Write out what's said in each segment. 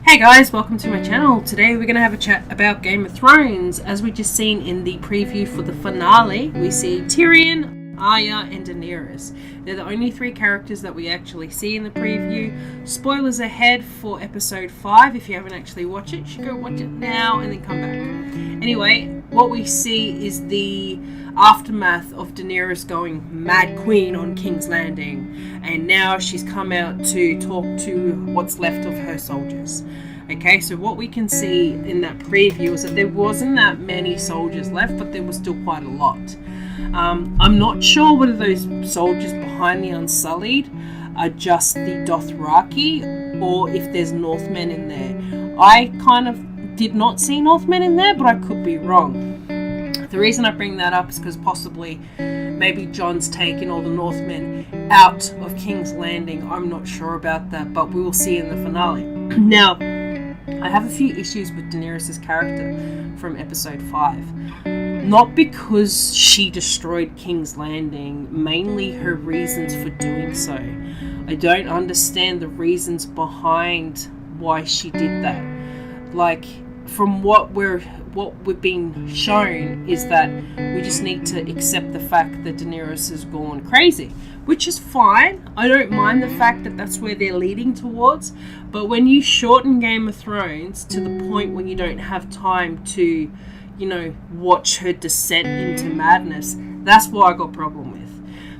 Hey guys, welcome to my channel. Today we're going to have a chat about Game of Thrones. As we just seen in the preview for the finale, we see Tyrion, Arya and Daenerys. They're the only three characters that we actually see in the preview. Spoilers ahead for episode 5. If you haven't actually watched it, you should go watch it now and then come back. Anyway, what we see is the aftermath of Daenerys going Mad Queen on King's Landing, and now she's come out to talk to what's left of her soldiers. Okay, so what we can see in that preview is that there wasn't that many soldiers left, but there was still quite a lot. I'm not sure whether those soldiers behind the Unsullied are just the Dothraki or if there's Northmen in there. I kind of did not see Northmen in there, but I could be wrong. The reason I bring that up is because possibly maybe Jon's taken all the Northmen out of King's Landing. I'm not sure about that, but we will see in the finale. Now, I have a few issues with Daenerys' character from episode 5. Not because she destroyed King's Landing, mainly her reasons for doing so. I don't understand the reasons behind why she did that. Like, from what we've been shown is that we just need to accept the fact that Daenerys has gone crazy, which is fine. I don't mind the fact that that's where they're leading towards, but when you shorten Game of Thrones to the point when you don't have time to, watch her descent into madness, that's what I got a problem with.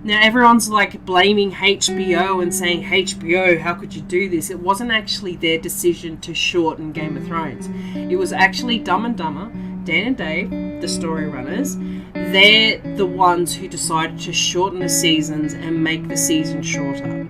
Now, everyone's like blaming HBO and saying, HBO, how could you do this? It wasn't actually their decision to shorten Game of Thrones. It was actually Dumb and Dumber, Dan and Dave, the story runners. They're the ones who decided to shorten the seasons and make the season shorter.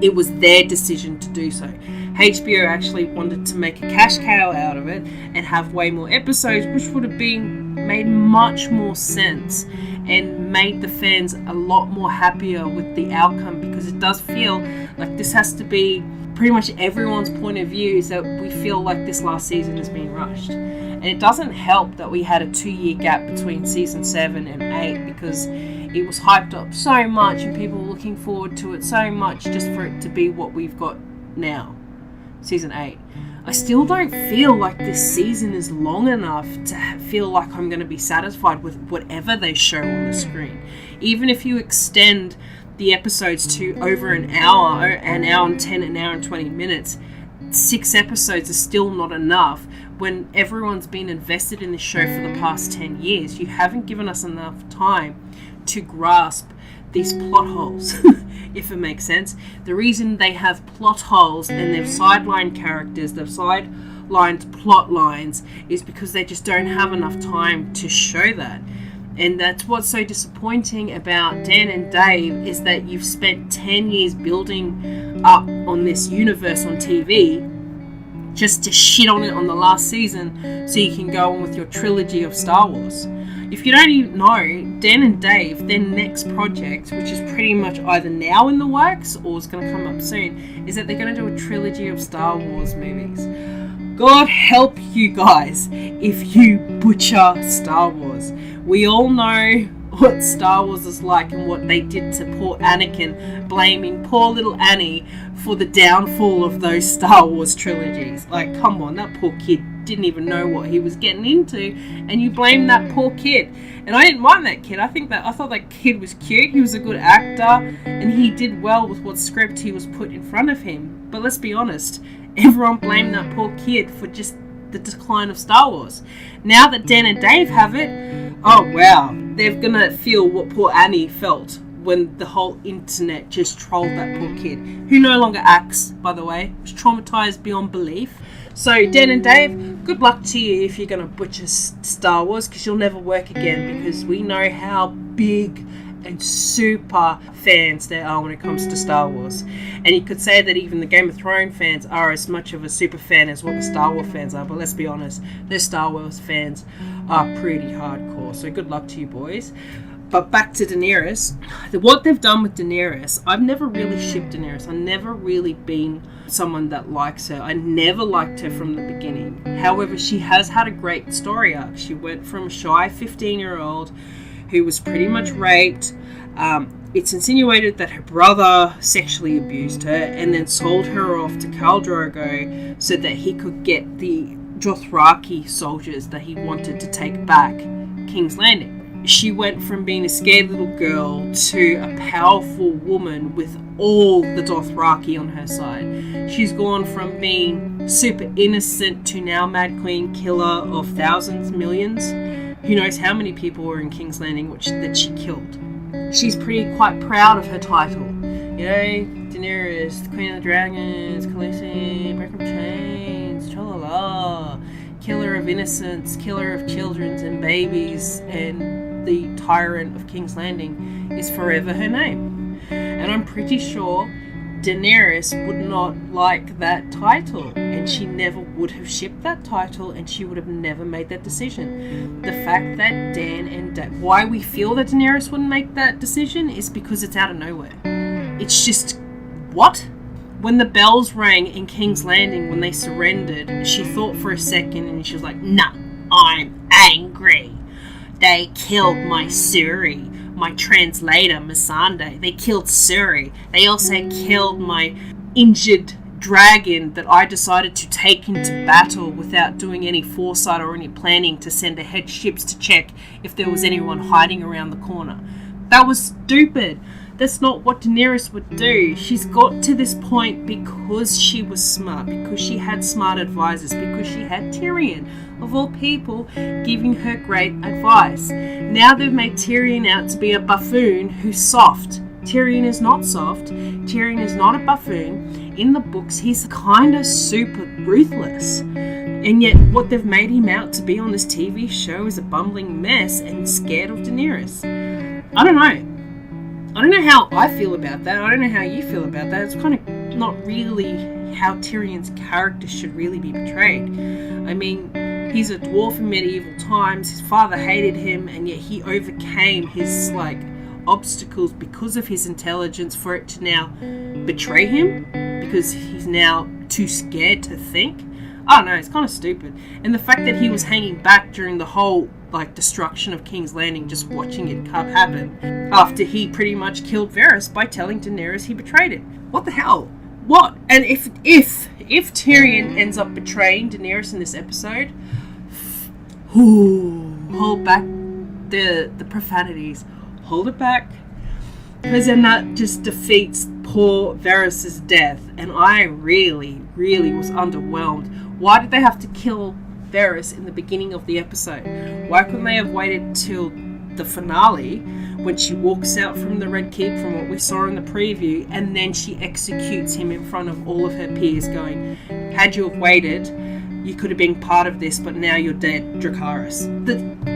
It was their decision to do so. HBO actually wanted to make a cash cow out of it and have way more episodes, which would have made much more sense and made the fans a lot more happier with the outcome, because it does feel like this has to be pretty much everyone's point of view, is that we feel like this last season has been rushed. And it doesn't help that we had a 2-year gap between season 7 and 8, because it was hyped up so much and people were looking forward to it so much just for it to be what we've got now, season 8. I still don't feel like this season is long enough to feel like I'm going to be satisfied with whatever they show on the screen. Even if you extend the episodes to over an hour and 10, an hour and 20 minutes, 6 episodes is still not enough when everyone's been invested in the show for the past 10 years. You haven't given us enough time to grasp these plot holes, if it makes sense. The reason they have plot holes and they've sidelined characters, they've sidelined plot lines, is because they just don't have enough time to show that. And that's what's so disappointing about Dan and Dave, is that you've spent 10 years building up on this universe on TV just to shit on it on the last season so you can go on with your trilogy of Star Wars. If you don't even know, Dan and Dave, their next project, which is pretty much either now in the works or is going to come up soon, is that they're going to do a trilogy of Star Wars movies. God help you guys if you butcher Star Wars. We all know what Star Wars is like and what they did to poor Anakin, blaming poor little Annie for the downfall of those Star Wars trilogies. Like, come on, that poor kid didn't even know what he was getting into, and you blame that poor kid. And I didn't mind that kid. I thought that kid was cute. He was a good actor, and he did well with what script he was put in front of him. But let's be honest, everyone blamed that poor kid for just the decline of Star Wars. Now that Dan and Dave have it, oh wow, they're gonna feel what poor Annie felt when the whole internet just trolled that poor kid, who no longer acts, by the way, was traumatized beyond belief. So Dan and Dave, good luck to you if you're going to butcher Star Wars, because you'll never work again, because we know how big and super fans there are when it comes to Star Wars. And you could say that even the Game of Thrones fans are as much of a super fan as what the Star Wars fans are, but let's be honest, the Star Wars fans are pretty hardcore, so good luck to you boys. But back to Daenerys. What they've done with Daenerys, I've never really shipped Daenerys. I've never really been someone that likes her. I never liked her from the beginning. However, she has had a great story arc. She went from a shy 15-year-old who was pretty much raped, it's insinuated that her brother sexually abused her and then sold her off to Khal Drogo so that he could get the Dothraki soldiers that he wanted to take back King's Landing. She went from being a scared little girl to a powerful woman with all the Dothraki on her side. She's gone from being super innocent to now Mad Queen, killer of thousands, millions. Who knows how many people were in King's Landing that she killed. She's quite proud of her title. You know, Daenerys, the Queen of the Dragons, Khaleesi, Breaker of Chains, tra-la-la, killer of innocents, killer of children and babies, and the tyrant of King's Landing is forever her name. And I'm pretty sure Daenerys would not like that title, and she never would have shipped that title, and she would have never made that decision. The fact that Dan and why we feel that Daenerys wouldn't make that decision is because it's out of nowhere. It's just, what? When the bells rang in King's Landing when they surrendered, she thought for a second and she was like, nah, I'm angry. They killed my Suri. My translator, Missandei. They killed Suri. They also killed my injured dragon that I decided to take into battle without doing any foresight or any planning to send ahead ships to check if there was anyone hiding around the corner. That was stupid. That's not what Daenerys would do. She's got to this point because she was smart, because she had smart advisors, because she had Tyrion, of all people, giving her great advice. Now they've made Tyrion out to be a buffoon who's soft. Tyrion is not soft. Tyrion is not a buffoon. In the books, he's kind of super ruthless. And yet what they've made him out to be on this TV show is a bumbling mess and scared of Daenerys. I don't know. I don't know how I feel about that. I don't know how you feel about that. It's kind of not really how Tyrion's character should really be portrayed. I mean, he's a dwarf in medieval times. His father hated him, and yet he overcame his, obstacles because of his intelligence for it to now betray him because he's now too scared to think. I don't know, it's kind of stupid. And the fact that he was hanging back during the whole destruction of King's Landing, just watching it happen, after he pretty much killed Varys by telling Daenerys he betrayed him. What the hell? What? And if Tyrion ends up betraying Daenerys in this episode, hold back the profanities. Hold it back. Because then that just defeats poor Varys' death. And I really, really was underwhelmed. Why did they have to kill Varys in the beginning of the episode? Why couldn't they have waited till the finale when she walks out from the Red Keep from what we saw in the preview, and then she executes him in front of all of her peers going, had you have waited, you could have been part of this, but now you're dead, Dracarys.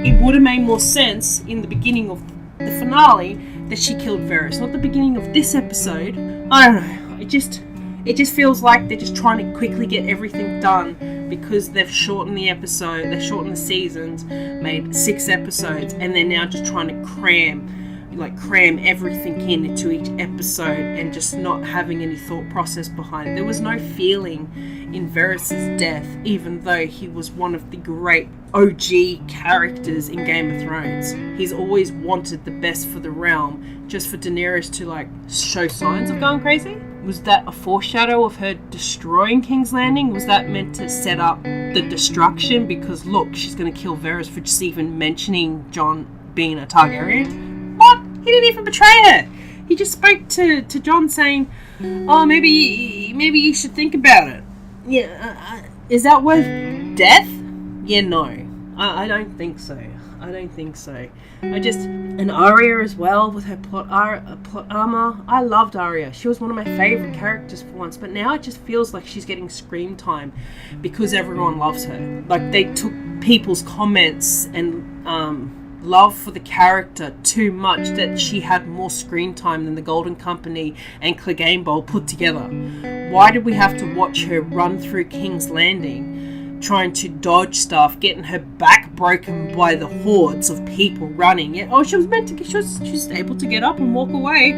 It would have made more sense in the beginning of the finale that she killed Varys, not the beginning of this episode. I don't know. It just feels like they're just trying to quickly get everything done because they've shortened the episode, they've shortened the seasons, made 6 episodes, and they're now just trying to cram everything into each episode and just not having any thought process behind it. There was no feeling in Varys' death, even though he was one of the great OG characters in Game of Thrones. He's always wanted the best for the realm, just for Daenerys to show signs of going crazy. Was that a foreshadow of her destroying King's Landing? Was that meant to set up the destruction? Because look, she's going to kill Varys for just even mentioning Jon being a Targaryen. What? He didn't even betray her. He just spoke to Jon saying, oh, maybe you should think about it. Yeah, is that worth death? Yeah, no. I don't think so. And Arya as well with her plot armor. I loved Arya. She was one of my favorite characters for once, but now it just feels like she's getting screen time because everyone loves her. They took people's comments and love for the character too much that she had more screen time than the Golden Company and Clegane Bowl put together. Why did we have to watch her run through King's Landing trying to dodge stuff, getting her back broken by the hordes of people running? She was able to get up and walk away,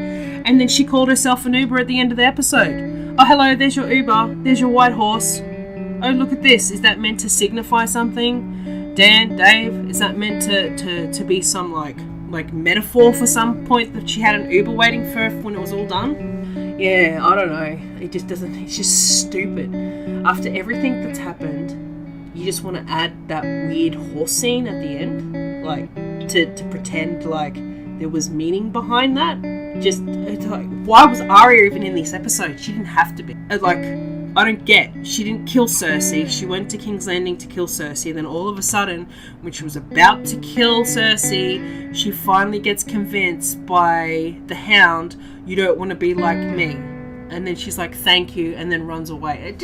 and then she called herself an Uber at the end of the episode. Oh, hello, there's your Uber, there's your white horse. Oh, look at this. Is that meant to signify something? Dan, Dave, is that meant to be some like metaphor for some point that she had an Uber waiting for her when it was all done. Yeah, I don't know. It just doesn't. It's just stupid. After everything that's happened, you just want to add that weird horse scene at the end, like to pretend like there was meaning behind that. Just it's like, why was Arya even in this episode? She didn't have to be. Like, I don't get. She didn't kill Cersei. She went to King's Landing to kill Cersei. And then all of a sudden, when she was about to kill Cersei, she finally gets convinced by the Hound, you don't want to be like me. And then she's like, thank you, and then runs away.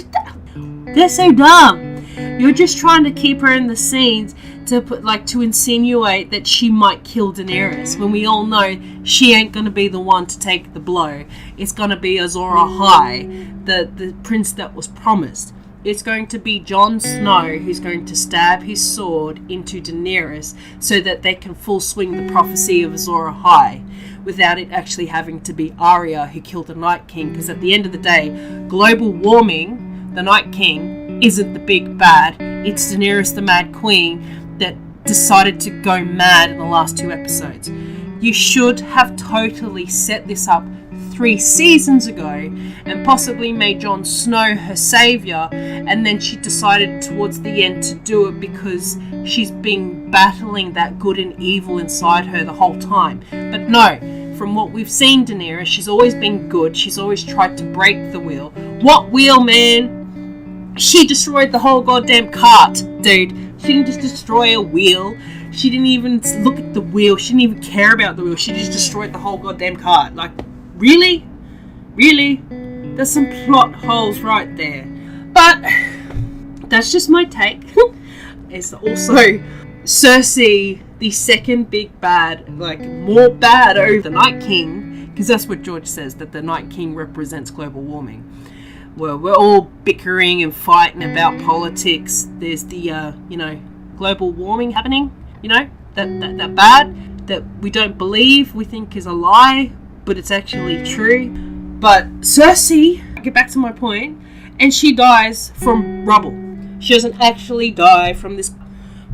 They're so dumb. You're just trying to keep her in the scenes to insinuate that she might kill Daenerys, when we all know she ain't gonna be the one to take the blow. It's gonna be Azor Ahai, the prince that was promised. It's going to be Jon Snow who's going to stab his sword into Daenerys so that they can full swing the prophecy of Azor Ahai, without it actually having to be Arya who killed the Night King. Because at the end of the day, global warming, the Night King isn't the big bad. It's Daenerys the Mad Queen that decided to go mad in the last 2 episodes. You should have totally set this up 3 seasons ago and possibly made Jon Snow her saviour, and then she decided towards the end to do it because she's been battling that good and evil inside her the whole time. But no, from what we've seen Daenerys, she's always been good. She's always tried to break the wheel. What wheel, man? She destroyed the whole goddamn cart, dude. She didn't just destroy a wheel. She didn't even look at the wheel. She didn't even care about the wheel. She just destroyed the whole goddamn cart. Like, really? Really? There's some plot holes right there. But that's just my take. It's also Cersei, the second big bad, like more bad over the Night King, because that's what George says, that the Night King represents global warming. Well, we're all bickering and fighting about politics. There's the, global warming happening, that bad, that we don't believe, we think is a lie, but it's actually true. But Cersei, get back to my point, and she dies from rubble. She doesn't actually die from this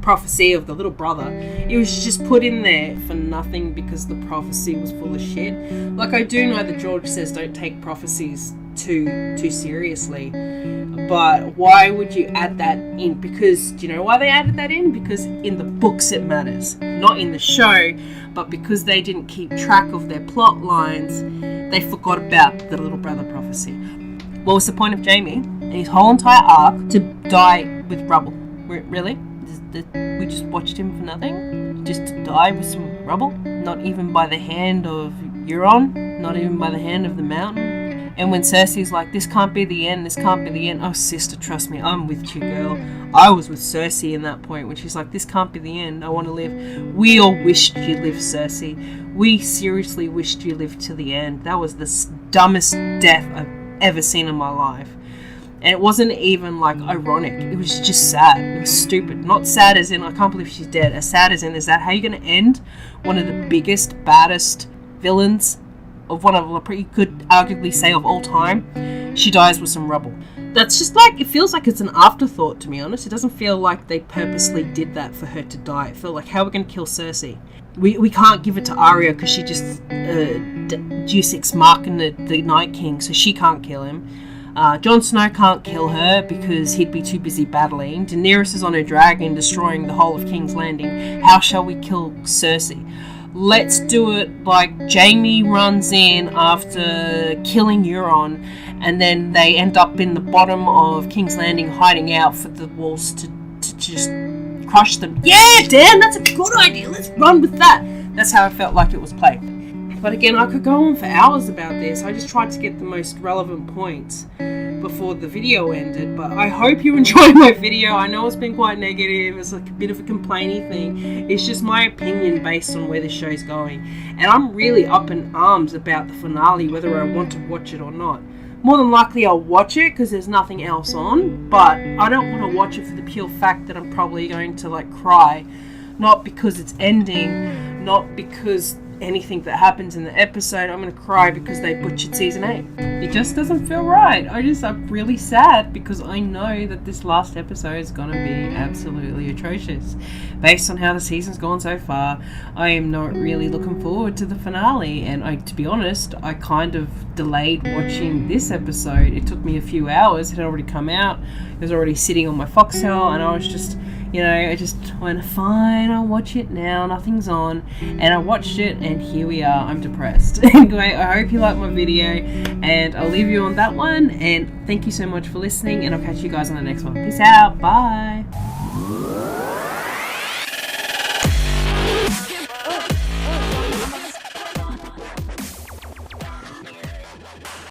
prophecy of the little brother. It was just put in there for nothing because the prophecy was full of shit. Like, I do know that George says don't take prophecies too seriously, but why would you add that in? Because, do you know why they added that in? Because in the books it matters, not in the show. But because they didn't keep track of their plot lines, they forgot about the little brother prophecy. What was the point of Jaime and his whole entire arc to die with rubble? Really? We just watched him for nothing? Just to die with some rubble? Not even by the hand of Euron? Not even by the hand of the mountain? And when Cersei's like, this can't be the end, this can't be the end. Oh, sister, trust me, I'm with you, girl. I was with Cersei in that point when she's like, this can't be the end, I want to live. We all wished you lived, Cersei. We seriously wished you lived to the end. That was the dumbest death I've ever seen in my life. And it wasn't even, like, ironic. It was just sad. It was stupid. Not sad as in, I can't believe she's dead. As sad as in, is that how you're going to end one of the biggest, baddest villains of one of, you could arguably say, of all time? She dies with some rubble. That's just like, it feels like it's an afterthought, to be honest. It doesn't feel like they purposely did that for her to die. It felt like, how are we going to kill Cersei? We can't give it to Arya because she just Deus Ex Machina the Night King, so she can't kill him. Jon Snow can't kill her because he'd be too busy battling. Daenerys is on her dragon destroying the whole of King's Landing. How shall we kill Cersei? Let's do it like Jaime runs in after killing Euron, and then they end up in the bottom of King's Landing hiding out for the walls to just crush them. Yeah, damn, that's a good idea. Let's run with that. That's how I felt like it was played. But again, I could go on for hours about this. I just tried to get the most relevant points before the video ended. But I hope you enjoyed my video. I know it's been quite negative. It's like a bit of a complainy thing. It's just my opinion based on where the show's going. And I'm really up in arms about the finale, whether I want to watch it or not. More than likely I'll watch it because there's nothing else on. But I don't want to watch it for the pure fact that I'm probably going to cry. Not because it's ending. Not because anything that happens in the episode. I'm going to cry because they butchered season 8. It just doesn't feel right. I'm really sad because I know that this last episode is going to be absolutely atrocious. Based on how the season's gone so far, I am not really looking forward to the finale. And to be honest, I kind of delayed watching this episode. It took me a few hours. It had already come out. It was already sitting on my Foxtel, and I was just... I just went, fine, I'll watch it now, nothing's on. And I watched it, and here we are, I'm depressed. Anyway, I hope you liked my video, and I'll leave you on that one. And thank you so much for listening, and I'll catch you guys on the next one. Peace out, bye.